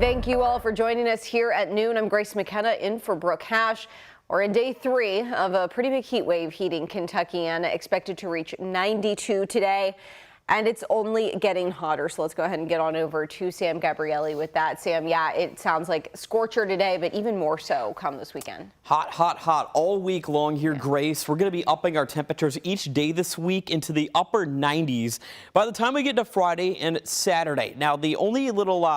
Thank you all for joining us here at noon. I'm Grace McKenna in for Brooke Hash. We're in day 3 of a pretty big heat wave heating Kentucky, and expected to reach 92 today. And it's only getting hotter. So let's go ahead and get on over to Sam Gabrielli with that. Sam, yeah, it sounds like scorcher today, but even more so come this weekend. Hot, hot, hot all week long here, Grace. We're going to be upping our temperatures each day this week into the upper 90s by the time we get to Friday and Saturday. Now, the only little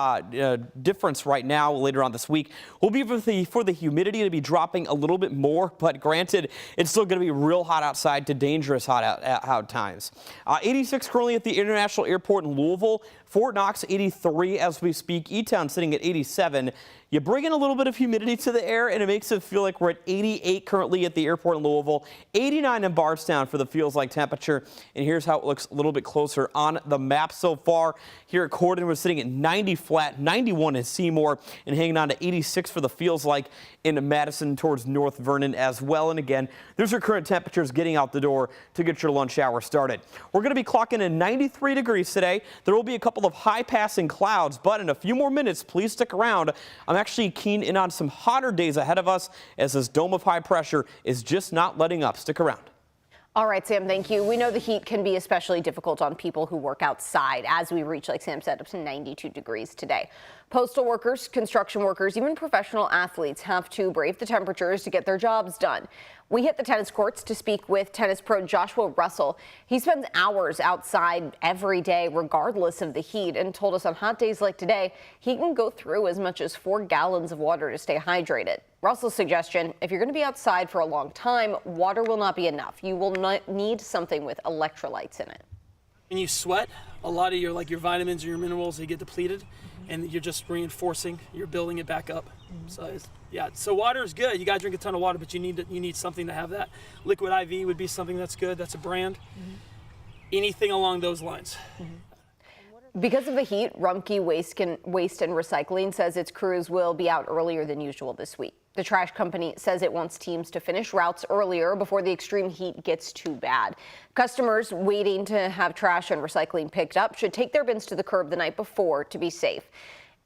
difference right now later on this week will be for the humidity to be dropping a little bit more. But granted, it's still going to be real hot outside to dangerous hot out times. 86 currently at the International Airport in Louisville. Fort Knox 83 as we speak. E-Town sitting at 87. You bring in a little bit of humidity to the air and it makes it feel like we're at 88 currently at the airport in Louisville, 89 in Bardstown for the feels like temperature. And here's how it looks a little bit closer on the map so far. Here at Corden, we're sitting at 90 flat, 91 in Seymour, and hanging on to 86 for the feels like in Madison towards North Vernon as well. And again, there's your current temperatures getting out the door to get your lunch hour started. We're going to be clocking in 93 degrees today. There will be a couple of high passing clouds, but in a few more minutes, please stick around. I'm actually keen in on some hotter days ahead of us as this dome of high pressure is just not letting up. Stick around. All right, Sam, thank you. We know the heat can be especially difficult on people who work outside as we reach, like Sam said, up to 92 degrees today. Postal workers, construction workers, even professional athletes have to brave the temperatures to get their jobs done. We hit the tennis courts to speak with tennis pro Joshua Russell. He spends hours outside every day regardless of the heat, and told us on hot days like today, he can go through as much as 4 gallons of water to stay hydrated. Russell's suggestion, if you're going to be outside for a long time, water will not be enough. You will need something with electrolytes in it. When you sweat, a lot of your vitamins or your minerals, they get depleted, and you're just reinforcing, you're building it back up. So water is good. You got to drink a ton of water, but you need something to have that. Liquid IV would be something that's good. That's a brand. Anything along those lines. Because of the heat, Rumpke Waste and Recycling says its crews will be out earlier than usual this week. The trash company says it wants teams to finish routes earlier before the extreme heat gets too bad. Customers waiting to have trash and recycling picked up should take their bins to the curb the night before to be safe.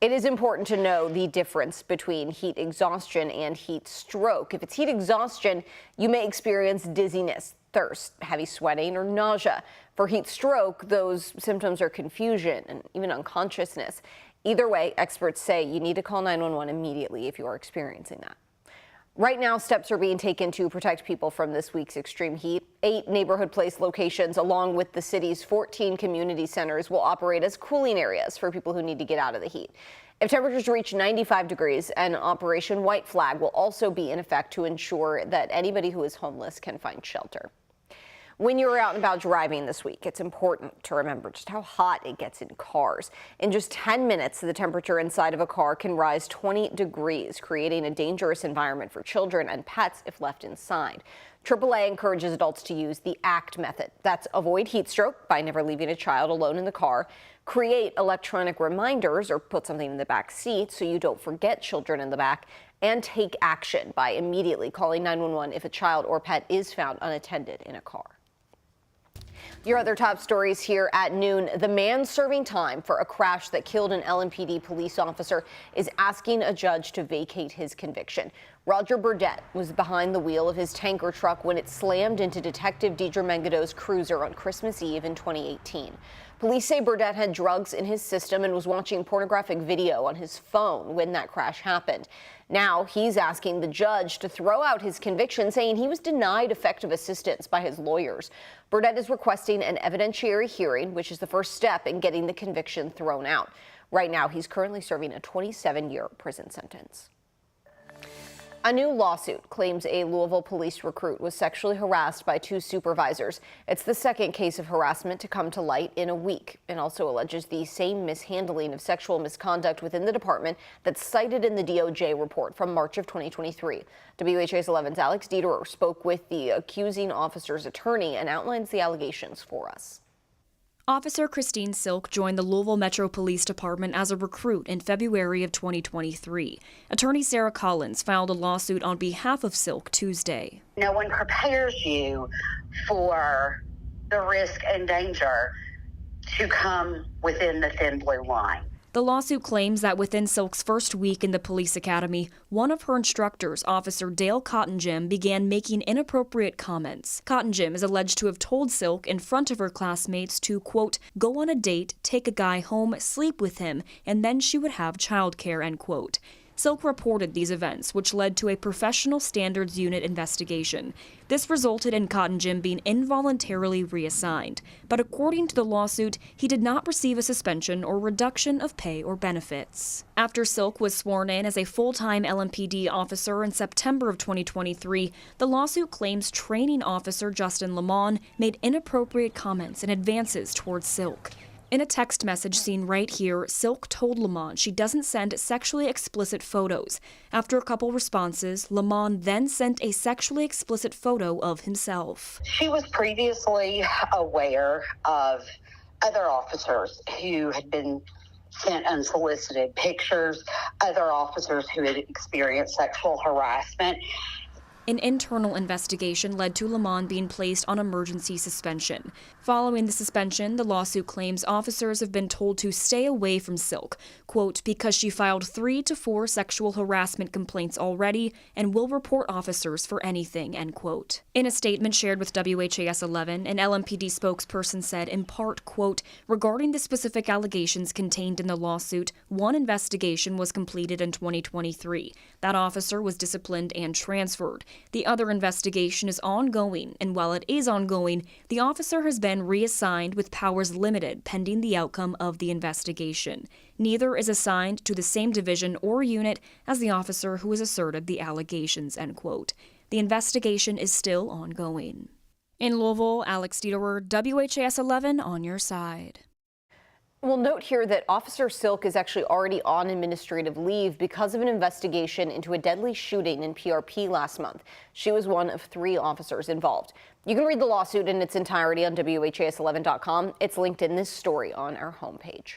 It is important to know the difference between heat exhaustion and heat stroke. If it's heat exhaustion, you may experience dizziness, thirst, heavy sweating, or nausea. For heat stroke, those symptoms are confusion and even unconsciousness. Either way, experts say you need to call 911 immediately if you are experiencing that. Right now, steps are being taken to protect people from this week's extreme heat. 8 neighborhood place locations, along with the city's 14 community centers, will operate as cooling areas for people who need to get out of the heat. If temperatures reach 95 degrees, an Operation White Flag will also be in effect to ensure that anybody who is homeless can find shelter. When you're out and about driving this week, it's important to remember just how hot it gets in cars. In just 10 minutes, the temperature inside of a car can rise 20 degrees, creating a dangerous environment for children and pets if left inside. AAA encourages adults to use the ACT method. That's avoid heat stroke by never leaving a child alone in the car, create electronic reminders or put something in the back seat so you don't forget children in the back, and take action by immediately calling 911 if a child or pet is found unattended in a car. Your other top stories here at noon. The man serving time for a crash that killed an LMPD police officer is asking a judge to vacate his conviction. Roger Burdett was behind the wheel of his tanker truck when it slammed into Detective Deidre Mengado's cruiser on Christmas Eve in 2018. Police say Burdett had drugs in his system and was watching pornographic video on his phone when that crash happened. Now he's asking the judge to throw out his conviction, saying he was denied effective assistance by his lawyers. Burdett is requesting an evidentiary hearing, which is the first step in getting the conviction thrown out. Right now, he's currently serving a 27-year prison sentence. A new lawsuit claims a Louisville police recruit was sexually harassed by 2 supervisors. It's the second case of harassment to come to light in a week, and also alleges the same mishandling of sexual misconduct within the department that's cited in the DOJ report from March of 2023. WHAS11's Alex Dieter spoke with the accusing officer's attorney and outlines the allegations for us. Officer Christine Silk joined the Louisville Metro Police Department as a recruit in February of 2023. Attorney Sarah Collins filed a lawsuit on behalf of Silk Tuesday. No one prepares you for the risk and danger to come within the thin blue line. The lawsuit claims that within Silk's first week in the police academy, one of her instructors, Officer Dale Cottonjim, began making inappropriate comments. Cottonjim is alleged to have told Silk in front of her classmates to, quote, go on a date, take a guy home, sleep with him, and then she would have childcare, end quote. Silk reported these events, which led to a professional standards unit investigation. This resulted in Cottonjim being involuntarily reassigned, but according to the lawsuit, he did not receive a suspension or reduction of pay or benefits. After Silk was sworn in as a full-time LMPD officer in September of 2023, the lawsuit claims training officer Justin Lamont made inappropriate comments and advances towards Silk. In a text message seen right here, Silk told Lamont she doesn't send sexually explicit photos. After a couple responses, Lamont then sent a sexually explicit photo of himself. She was previously aware of other officers who had been sent unsolicited pictures, other officers who had experienced sexual harassment. An internal investigation led to Lamont being placed on emergency suspension. Following the suspension, the lawsuit claims officers have been told to stay away from Silk, quote, because she filed 3 to 4 sexual harassment complaints already and will report officers for anything, end quote. In a statement shared with WHAS11, an LMPD spokesperson said in part, quote, regarding the specific allegations contained in the lawsuit, one investigation was completed in 2023. That officer was disciplined and transferred. The other investigation is ongoing, and while it is ongoing, the officer has been reassigned with powers limited pending the outcome of the investigation. Neither is assigned to the same division or unit as the officer who has asserted the allegations, end quote. The investigation is still ongoing. In Louisville, Alex Dieterer, WHAS11 on your side. We'll note here that Officer Silk is actually already on administrative leave because of an investigation into a deadly shooting in PRP last month. She was one of 3 officers involved. You can read the lawsuit in its entirety on WHAS11.com. It's linked in this story on our homepage.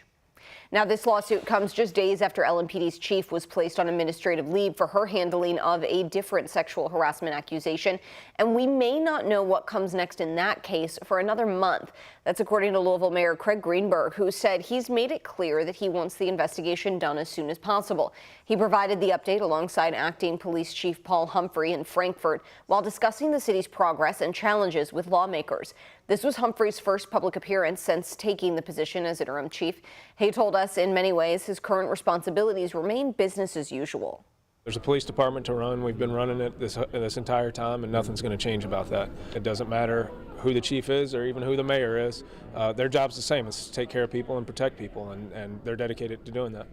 Now, this lawsuit comes just days after LMPD's chief was placed on administrative leave for her handling of a different sexual harassment accusation, and we may not know what comes next in that case for another month. That's according to Louisville Mayor Craig Greenberg, who said he's made it clear that he wants the investigation done as soon as possible. He provided the update alongside acting police chief Paul Humphrey in Frankfort while discussing the city's progress and challenges with lawmakers. This was Humphrey's first public appearance since taking the position as interim chief. He told us in many ways his current responsibilities remain business as usual. There's a police department to run. We've been running it this entire time, and nothing's going to change about that. It doesn't matter who the chief is or even who the mayor is. Their job's the same. It's to take care of people and protect people, and they're dedicated to doing that.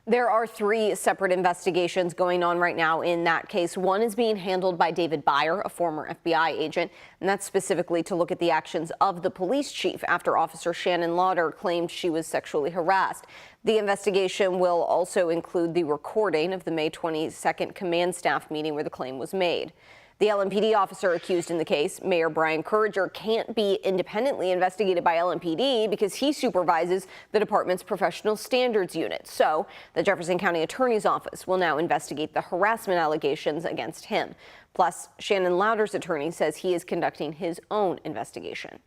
There are 3 separate investigations going on right now in that case. One is being handled by David Byer, a former FBI agent, and that's specifically to look at the actions of the police chief after Officer Shannon Lauder claimed she was sexually harassed. The investigation will also include the recording of the May 22nd command staff meeting where the claim was made. The LMPD officer accused in the case, Mayor Brian Couriger, can't be independently investigated by LMPD because he supervises the department's professional standards unit. So the Jefferson County Attorney's Office will now investigate the harassment allegations against him. Plus, Shannon Lauder's attorney says he is conducting his own investigation.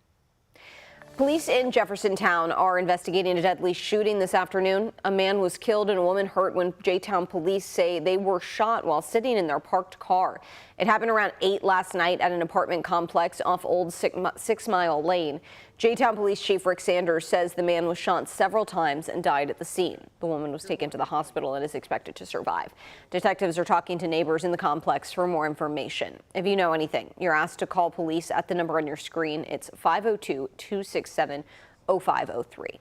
Police in Jeffersontown are investigating a deadly shooting this afternoon. A man was killed and a woman hurt when J-Town police say they were shot while sitting in their parked car. It happened around 8 last night at an apartment complex off Old 6 Mile Lane. J-Town Police Chief Rick Sanders says the man was shot several times and died at the scene. The woman was taken to the hospital and is expected to survive. Detectives are talking to neighbors in the complex for more information. If you know anything, you're asked to call police at the number on your screen. It's 502-267-0503.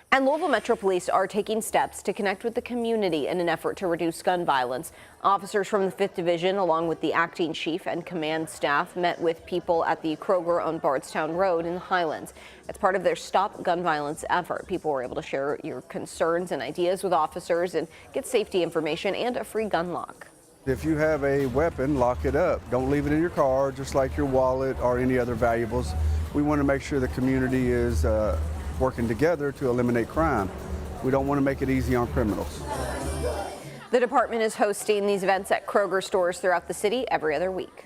And Louisville Metro Police are taking steps to connect with the community in an effort to reduce gun violence. Officers from the 5th Division, along with the acting chief and command staff, met with people at the Kroger on Bardstown Road in the Highlands. It's part of their Stop Gun Violence effort. People were able to share your concerns and ideas with officers and get safety information and a free gun lock. If you have a weapon, lock it up. Don't leave it in your car, just like your wallet or any other valuables. We want to make sure the community is working together to eliminate crime. We don't want to make it easy on criminals. The department is hosting these events at Kroger stores throughout the city every other week.